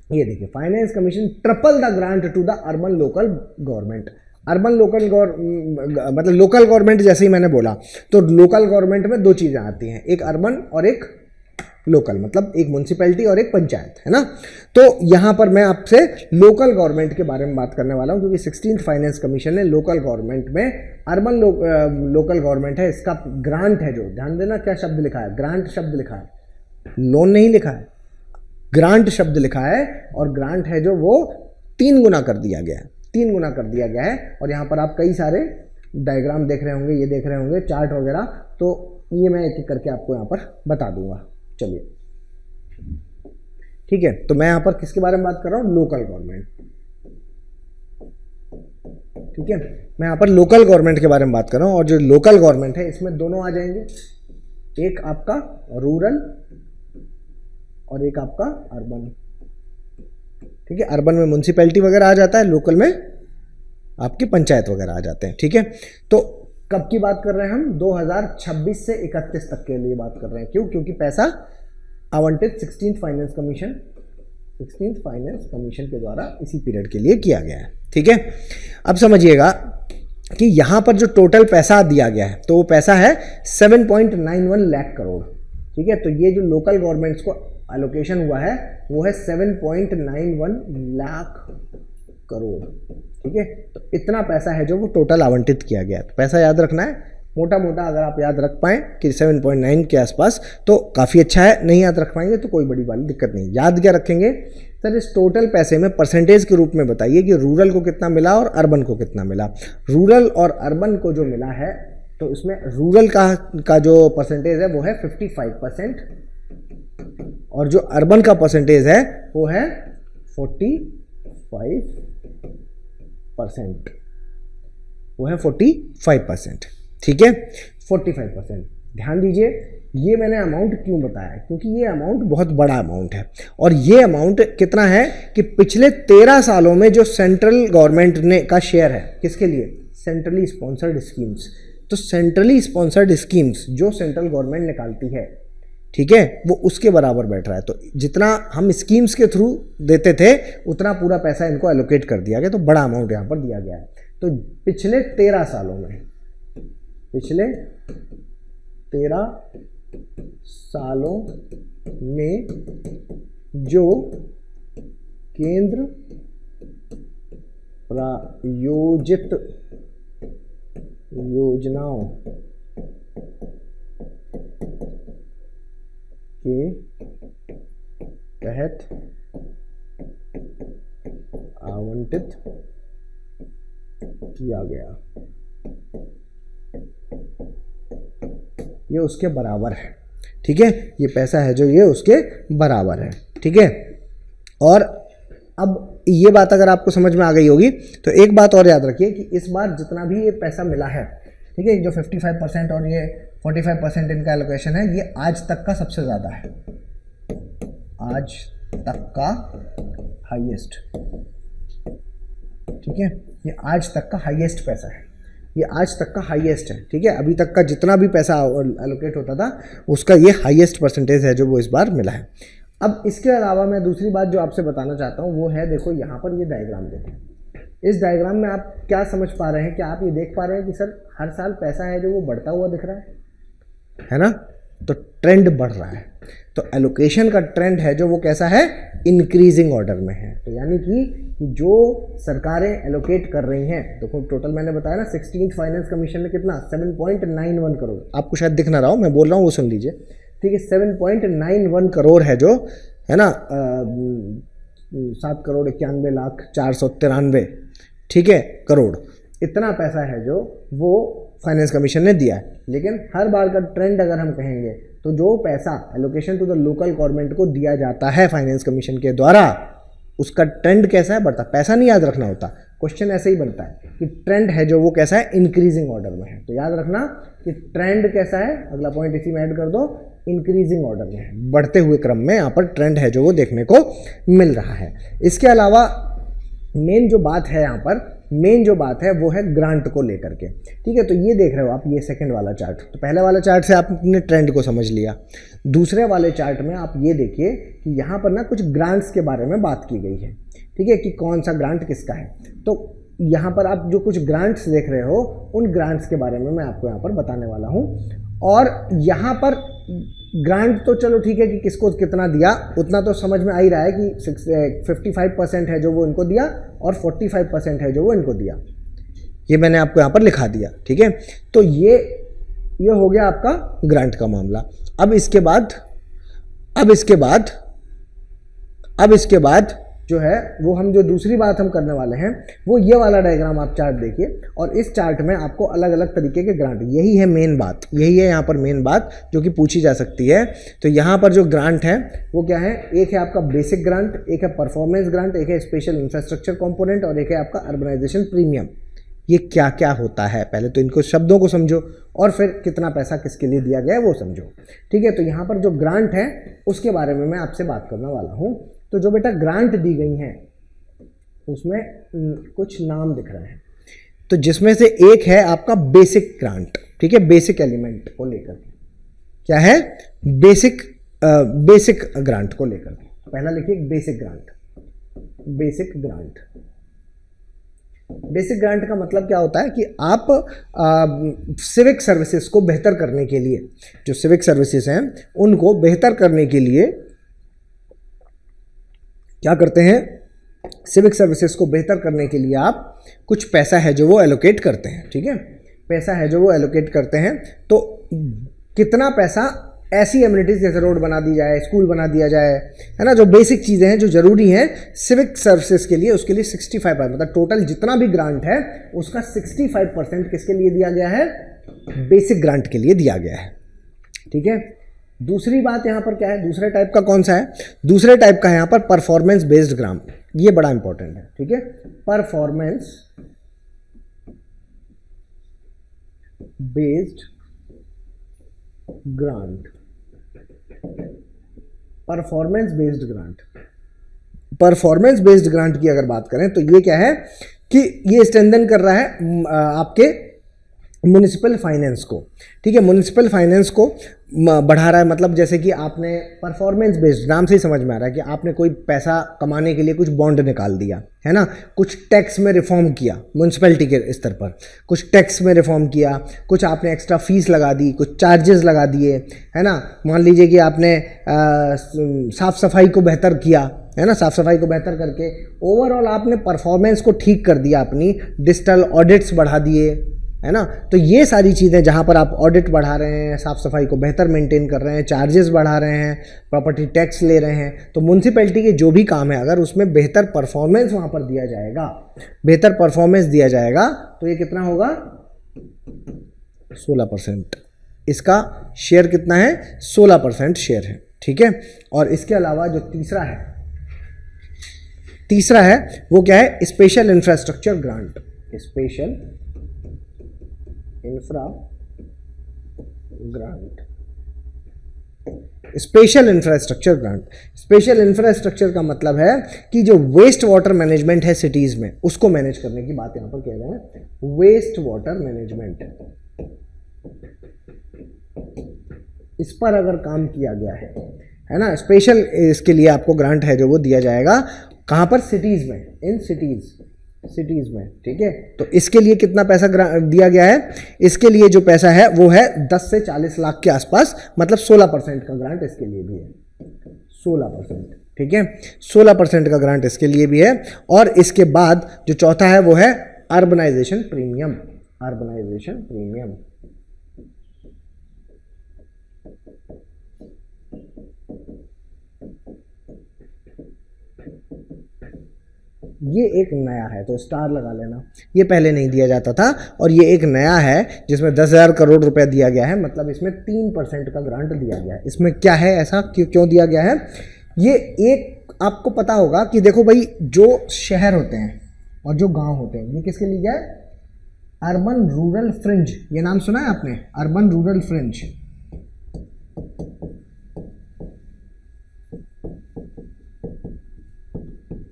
ये देखिए, finance commission triple the grant to the urban local government. Urban local मतलब local government, जैसे ही मैंने बोला तो लोकल गवर्नमेंट में दो चीज़ें आती हैं, एक अर्बन और एक लोकल, मतलब एक म्यूनसिपैलिटी और एक पंचायत, है ना। तो यहाँ पर मैं आपसे लोकल गवर्नमेंट के बारे में बात करने वाला हूँ, क्योंकि 16th फाइनेंस कमीशन ने लोकल गवर्नमेंट में अर्बन लोकल गवर्नमेंट है, इसका ग्रांट है, जो ध्यान देना क्या शब्द लिखा है, ग्रांट शब्द लिखा है, लोन नहीं लिखा है, ग्रांट शब्द लिखा है। और ग्रांट है जो वो 3 गुना कर दिया गया है, 3 गुना कर दिया गया है। और यहाँ पर आप कई सारे डायग्राम देख रहे होंगे, ये देख रहे होंगे चार्ट वगैरह, तो ये मैं एक एक करके आपको यहाँ पर बता दूंगा। चलिए ठीक है, तो मैं यहाँ पर किसके बारे में बात कर रहा हूँ, लोकल गवर्नमेंट। ठीक है, मैं यहाँ पर लोकल गवर्नमेंट के बारे में बात कर रहा हूँ। और जो लोकल गवर्नमेंट है इसमें दोनों आ जाएंगे, एक आपका रूरल और एक आपका अर्बन। ठीक है, अर्बन में म्यूनसिपैलिटी वगैरह आ जाता है, लोकल में आपकी पंचायत वगैरह आ जाते हैं। ठीक है, तो कब की बात कर रहे हैं हम, 2026 से 31 तक के लिए बात कर रहे हैं। क्यों, क्योंकि पैसा आवंटित 16th फाइनेंस कमीशन के द्वारा इसी पीरियड के लिए किया गया है। ठीक है, अब समझिएगा कि यहाँ पर जो टोटल पैसा दिया गया है, तो वो पैसा है 7.91 लाख करोड़। ठीक है, तो ये जो लोकल गवर्नमेंट्स को एलोकेशन हुआ है वो है 7.91 लाख करोड़। ठीक है, तो इतना पैसा है जो वो टोटल आवंटित किया गया है। तो पैसा याद रखना है, मोटा मोटा अगर आप याद रख पाएँ कि 7.9 के आसपास तो काफ़ी अच्छा है, नहीं याद रख पाएंगे तो कोई बड़ी वाली दिक्कत नहीं। याद क्या रखेंगे सर, इस टोटल पैसे में परसेंटेज के रूप में बताइए कि रूरल को कितना मिला और अर्बन को कितना मिला। रूरल और अर्बन को जो मिला है तो इसमें रूरल का जो परसेंटेज है वो है 55%, और जो अर्बन का परसेंटेज है वो है 45%, वो है 45%। ठीक है, 45%। ध्यान दीजिए, ये मैंने अमाउंट क्यों बताया, क्योंकि ये अमाउंट बहुत बड़ा अमाउंट है। और ये अमाउंट कितना है कि पिछले 13 सालों में जो सेंट्रल गवर्नमेंट ने का शेयर है, किसके लिए, सेंट्रली स्पॉन्सर्ड स्कीम्स। तो सेंट्रली स्पॉन्सर्ड स्कीम्स जो सेंट्रल गवर्नमेंट निकालती है, ठीक है, वो उसके बराबर बैठ रहा है। तो जितना हम स्कीम्स के थ्रू देते थे उतना पूरा पैसा इनको एलोकेट कर दिया गया, तो बड़ा अमाउंट यहाँ पर दिया गया है। तो पिछले 13 सालों में, पिछले 13 सालों में जो केंद्र प्रायोजित योजनाओं के तहत आवंटित किया गया, ये उसके बराबर है। ठीक है, ये पैसा है जो ये उसके बराबर है। ठीक है, और अब ये बात अगर आपको समझ में आ गई होगी तो एक बात और याद रखिए कि इस बार जितना भी ये पैसा मिला है, ठीक है, जो 55% और ये 45% इनका एलोकेशन है, ये आज तक का सबसे ज़्यादा है, आज तक का हाईएस्ट। ठीक है, ये आज तक का हाईएस्ट पैसा है, ये आज तक का हाईएस्ट है। ठीक है, अभी तक का जितना भी पैसा एलोकेट होता था उसका ये हाईएस्ट परसेंटेज है जो वो इस बार मिला है। अब इसके अलावा मैं दूसरी बात जो आपसे बताना चाहता हूँ वो है, देखो यहाँ पर ये डायग्राम देखो, इस डायग्राम में आप क्या समझ पा रहे हैं, क्या आप ये देख पा रहे हैं कि सर हर साल पैसा है जो वो बढ़ता हुआ दिख रहा है ना, तो ट्रेंड बढ़ रहा है। तो एलोकेशन का ट्रेंड है जो वो कैसा है, इंक्रीजिंग ऑर्डर में है। तो यानी कि जो सरकारें एलोकेट कर रही हैं, देखो टोटल मैंने बताया ना 16th फाइनेंस कमीशन ने कितना 7.91 करोड़, आपको शायद दिख ना रहा हो, मैं बोल रहा हूँ वो सुन लीजिए। ठीक है, 7.91 करोड़ है जो है ना, 7,91,493, ठीक है, करोड़, इतना पैसा है जो वो फाइनेंस कमीशन ने दिया है। लेकिन हर बार का ट्रेंड अगर हम कहेंगे तो जो पैसा allocation to the local government को दिया जाता है फाइनेंस कमीशन के द्वारा, उसका ट्रेंड कैसा है, बढ़ता। पैसा नहीं याद रखना होता, क्वेश्चन ऐसे ही बनता है कि ट्रेंड है जो वो कैसा है, इंक्रीजिंग ऑर्डर में है। तो याद रखना कि ट्रेंड कैसा है, अगला पॉइंट इसी में ऐड कर दो, इंक्रीजिंग ऑर्डर में है, बढ़ते हुए क्रम में यहाँ पर ट्रेंड है जो वो देखने को मिल रहा है। इसके अलावा मेन जो बात है यहाँ पर, मेन जो बात है वो है ग्रांट को लेकर के, ठीक है। तो ये देख रहे हो आप, ये सेकंड वाला चार्ट, तो पहले वाला चार्ट से आपने ट्रेंड को समझ लिया। दूसरे वाले चार्ट में आप ये देखिए कि यहाँ पर ना कुछ ग्रांट्स के बारे में बात की गई है, ठीक है, कि कौन सा ग्रांट किसका है। तो यहाँ पर आप जो कुछ ग्रांट्स देख रहे हो उन ग्रांट्स के बारे में मैं आपको यहाँ पर बताने वाला हूँ। और यहाँ पर ग्रांट तो चलो ठीक है कि किसको कितना दिया उतना तो समझ में आ ही रहा है कि 55% है जो वो इनको दिया और 45% है जो वो इनको दिया, ये मैंने आपको यहाँ पर लिखा दिया, ठीक है। तो ये हो गया आपका ग्रांट का मामला। अब इसके बाद जो है वो हम जो दूसरी बात हम करने वाले हैं वो ये वाला डायग्राम आप चार्ट देखिए, और इस चार्ट में आपको अलग अलग तरीके के ग्रांट, यही है मेन बात, यही है यहाँ पर मेन बात जो कि पूछी जा सकती है। तो यहाँ पर जो ग्रांट है वो क्या है, एक है आपका बेसिक ग्रांट, एक है परफॉर्मेंस ग्रांट, एक है स्पेशल इंफ्रास्ट्रक्चर कंपोनेंट और एक है आपका अर्बनाइजेशन प्रीमियम। ये क्या क्या होता है, पहले तो इनको शब्दों को समझो और फिर कितना पैसा किसके लिए दिया गया है वो समझो, ठीक है। तो यहाँ पर जो ग्रांट है उसके बारे में मैं आपसे बात करने वाला हूँ। तो जो बेटा ग्रांट दी गई हैं उसमें कुछ नाम दिख रहे हैं, तो जिसमें से एक है आपका बेसिक ग्रांट, ठीक है, बेसिक एलिमेंट को लेकर के, क्या है, बेसिक ग्रांट को लेकर के। पहला लिखिए बेसिक ग्रांट। बेसिक ग्रांट का मतलब क्या होता है कि आप सिविक सर्विसेज को बेहतर करने के लिए, जो सिविक सर्विसेज हैं उनको बेहतर करने के लिए क्या करते हैं, सिविक सर्विसेज को बेहतर करने के लिए आप कुछ पैसा है जो वो एलोकेट करते हैं, ठीक है, पैसा है जो वो एलोकेट करते हैं। तो कितना पैसा ऐसी एमिनिटीज जैसे रोड बना दी जाए, स्कूल बना दिया जाए, है ना, जो बेसिक चीज़ें हैं जो ज़रूरी हैं सिविक सर्विसेज के लिए, उसके लिए 65%, मतलब टोटल जितना भी ग्रांट है उसका 65% किसके लिए दिया गया है, बेसिक ग्रांट के लिए दिया गया है, ठीक है। दूसरी बात यहाँ पर क्या है, दूसरे टाइप का कौन सा है, दूसरे टाइप का है यहाँ पर परफॉर्मेंस बेस्ड ग्रांट, ये बड़ा इंपॉर्टेंट है, ठीक है, performance based grant. Performance based grant की अगर बात करें तो ये क्या है कि ये स्ट्रेंथन कर रहा है आपके म्युनिसिपल फाइनेंस को, ठीक है, म्युनिसिपल फाइनेंस को बढ़ा रहा है। मतलब जैसे कि आपने परफॉर्मेंस बेस्ड, नाम से ही समझ में आ रहा है कि आपने कोई पैसा कमाने के लिए कुछ बॉन्ड निकाल दिया है ना, कुछ टैक्स में रिफॉर्म किया, म्युनिसिपैलिटी के स्तर पर कुछ टैक्स में रिफॉर्म किया, कुछ आपने एक्स्ट्रा फीस लगा दी, कुछ चार्जेस लगा दिए, है ना। मान लीजिए कि आपने साफ़ सफाई को बेहतर किया, है ना, साफ़ सफाई को बेहतर करके ओवरऑल आपने परफॉर्मेंस को ठीक कर दिया, अपनी डिजिटल ऑडिट्स बढ़ा दिए, है ना। तो ये सारी चीज़ें जहाँ पर आप ऑडिट बढ़ा रहे हैं, साफ़ सफाई को बेहतर मेंटेन कर रहे हैं, चार्जेस बढ़ा रहे हैं, प्रॉपर्टी टैक्स ले रहे हैं, तो म्युनिसिपैलिटी के जो भी काम है अगर उसमें बेहतर परफॉर्मेंस वहाँ पर दिया जाएगा, बेहतर परफॉर्मेंस दिया जाएगा, तो ये कितना होगा, 16%। इसका शेयर कितना है, 16% शेयर है, ठीक है। और इसके अलावा जो तीसरा है वो क्या है, special infrastructure grant. Special infra grant, special infrastructure grant. Special infrastructure का मतलब है कि जो वेस्ट वाटर मैनेजमेंट है सिटीज में, उसको मैनेज करने की बात यहां पर कह रहे हैं, वेस्ट वाटर मैनेजमेंट, इस पर अगर काम किया गया है ना, स्पेशल इसके लिए आपको ग्रांट है जो वो दिया जाएगा, कहां पर, सिटीज में, इन सिटीज में, ठीक है। तो इसके लिए कितना पैसा दिया गया है, इसके लिए जो पैसा है वो है 10 से 40 लाख के आसपास, मतलब 16% का ग्रांट इसके लिए भी है, 16%, ठीक है, 16% का ग्रांट इसके लिए भी है। और इसके बाद जो चौथा है वो है अर्बनाइजेशन प्रीमियम। ये एक नया है, तो स्टार लगा लेना, ये पहले नहीं दिया जाता था और ये एक नया है जिसमें 10,000 करोड़ रुपया दिया गया है, मतलब इसमें 3% का ग्रांट दिया गया है। इसमें क्या है, ऐसा क्यों दिया गया है, ये एक आपको पता होगा कि देखो भाई, जो शहर होते हैं और जो गांव होते हैं, ये किसके लिए है, अर्बन रूरल फ्रिंज, ये नाम सुना है आपने, urban rural fringe,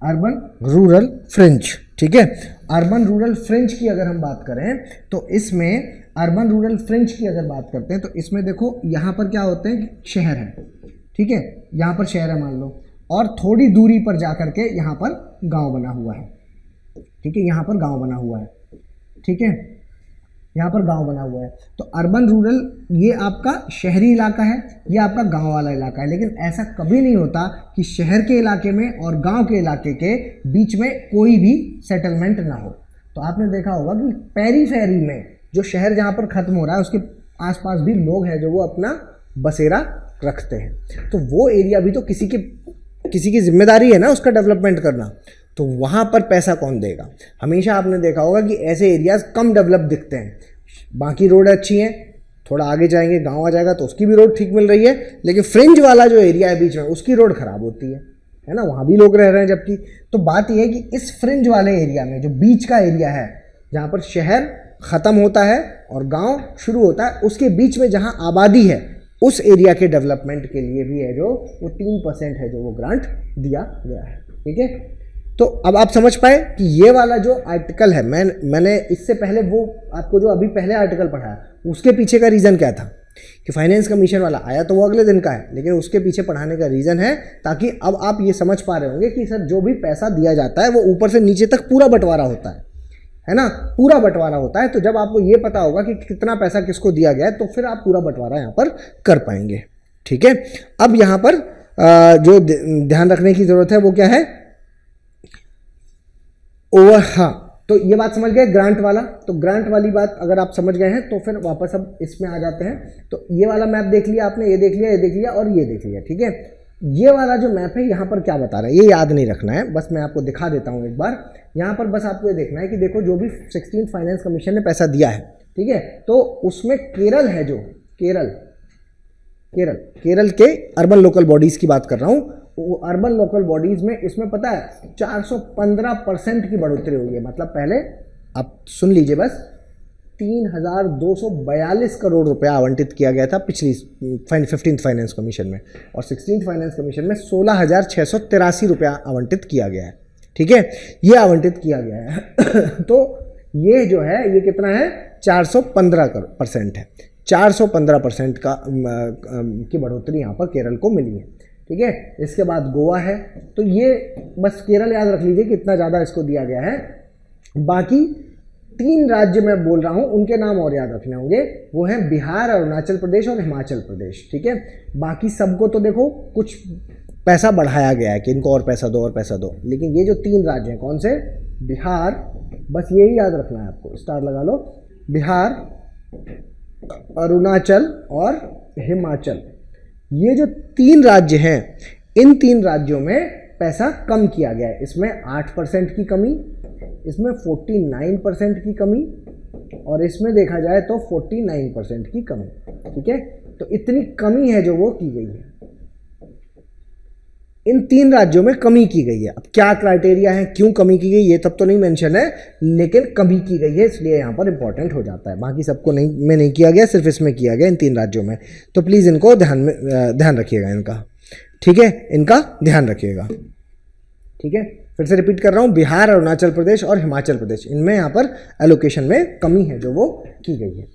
urban rural fringe, ठीक है। अर्बन रूरल फ्रिंज की अगर हम बात करें तो इसमें अर्बन रूरल फ्रिंज की अगर बात करते हैं तो इसमें देखो यहाँ पर क्या होते हैं कि शहर है, ठीक है, यहाँ पर शहर है मान लो, और थोड़ी दूरी पर जा करके यहाँ पर गांव बना हुआ है, ठीक है, यहाँ पर गांव बना हुआ है, ठीक है, यहाँ पर गांव बना हुआ है। तो अर्बन रूरल ये आपका शहरी इलाका है, ये आपका गांव वाला इलाका है। लेकिन ऐसा कभी नहीं होता कि शहर के इलाके में और गांव के इलाके के बीच में कोई भी सेटलमेंट ना हो। तो आपने देखा होगा कि पेरीफेरी में जो शहर जहाँ पर ख़त्म हो रहा है उसके आसपास भी लोग हैं जो वो अपना बसेरा रखते हैं। तो वो एरिया भी तो किसी की जिम्मेदारी है ना उसका डेवलपमेंट करना। तो वहाँ पर पैसा कौन देगा? हमेशा आपने देखा होगा कि ऐसे एरियाज कम डेवलप दिखते हैं, बाकी रोड अच्छी हैं, थोड़ा आगे जाएंगे गांव आ जाएगा तो उसकी भी रोड ठीक मिल रही है, लेकिन फ्रिंज वाला जो एरिया है बीच में उसकी रोड खराब होती है ना, वहाँ भी लोग रह रहे हैं जबकि। तो बात यह है कि इस फ्रिंज वाले एरिया में जो बीच का एरिया है जहाँ पर शहर ख़त्म होता है और गाँव शुरू होता है, उसके बीच में जहाँ आबादी है उस एरिया के डेवलपमेंट के लिए भी है जो वो 3% है जो वो ग्रांट दिया गया है, ठीक है। तो अब आप समझ पाए कि ये वाला जो आर्टिकल है, मैंने इससे पहले वो आपको जो अभी पहले आर्टिकल पढ़ाया उसके पीछे का रीज़न क्या था कि फाइनेंस कमीशन वाला आया तो वो अगले दिन का है, लेकिन उसके पीछे पढ़ाने का रीज़न है ताकि अब आप ये समझ पा रहे होंगे कि सर जो भी पैसा दिया जाता है वो ऊपर से नीचे तक पूरा बंटवारा होता है ना, पूरा बंटवारा होता है। तो जब आपको ये पता होगा कि कितना पैसा किसको दिया गया है तो फिर आप पूरा बंटवारा यहाँ पर कर पाएंगे, ठीक है। अब यहाँ पर जो ध्यान रखने की ज़रूरत है वो क्या है, हाँ, तो ये बात समझ गए ग्रांट वाला। तो ग्रांट वाली बात अगर आप समझ गए हैं तो फिर वापस अब इसमें आ जाते हैं। तो ये वाला मैप देख लिया आपने, ये देख लिया, ये देख लिया और ये देख लिया, ठीक है। ये वाला जो मैप है यहाँ पर क्या बता रहा है ये याद नहीं रखना है, बस मैं आपको दिखा देता हूँ एक बार। यहाँ पर बस आपको ये देखना है कि देखो जो भी 16th फाइनेंस कमीशन ने पैसा दिया है, ठीक है, तो उसमें केरल है, जो केरल के अर्बन लोकल बॉडीज़ की बात कर रहा हूँ, वो अर्बन लोकल बॉडीज़ में इसमें पता है 415% की बढ़ोतरी हुई है। मतलब पहले आप सुन लीजिए बस 3,242 करोड़ रुपया आवंटित किया गया था पिछली 15th फाइनेंस कमीशन में, और 16th फाइनेंस कमीशन में 16,683 रुपया आवंटित किया गया है, ठीक है, ये आवंटित किया गया है। तो ये जो है ये कितना है 415% है, 415% का की बढ़ोतरी यहाँ पर केरल को मिली है, ठीक है। इसके बाद गोवा है, तो ये बस केरल याद रख लीजिए कि इतना ज़्यादा इसको दिया गया है। बाकी 3 राज्य मैं बोल रहा हूँ उनके नाम और याद रखने होंगे, वो हैं बिहार, अरुणाचल प्रदेश और हिमाचल प्रदेश, ठीक है। बाकी सबको तो देखो कुछ पैसा बढ़ाया गया है कि इनको और पैसा दो और पैसा दो, लेकिन ये जो 3 राज्य हैं कौन से, बिहार, बस यही याद रखना है आपको, स्टार लगा लो, बिहार, अरुणाचल और हिमाचल, ये जो 3 राज्य हैं इन 3 राज्यों में पैसा कम किया गया है। इसमें 8% की कमी, इसमें 49% की कमी और इसमें देखा जाए तो 49% की कमी, ठीक है। तो इतनी कमी है जो वो की गई है, इन 3 राज्यों में कमी की गई है। अब क्या क्राइटेरिया है, क्यों कमी की गई ये तब तो नहीं मेंशन है, लेकिन कमी की गई है इसलिए यहाँ पर इंपॉर्टेंट हो जाता है। बाकी सबको नहीं किया गया, सिर्फ इसमें किया गया इन 3 राज्यों में। तो प्लीज़ इनको ध्यान रखिएगा इनका, ठीक है, इनका ध्यान रखिएगा, ठीक है। फिर से रिपीट कर रहा हूँ, बिहार, अरुणाचल प्रदेश और हिमाचल प्रदेश, इनमें यहाँ पर एलोकेशन में कमी है जो वो की गई है।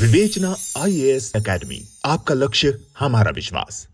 विवेचना IAS एकेडमी, आपका लक्ष्य हमारा विश्वास।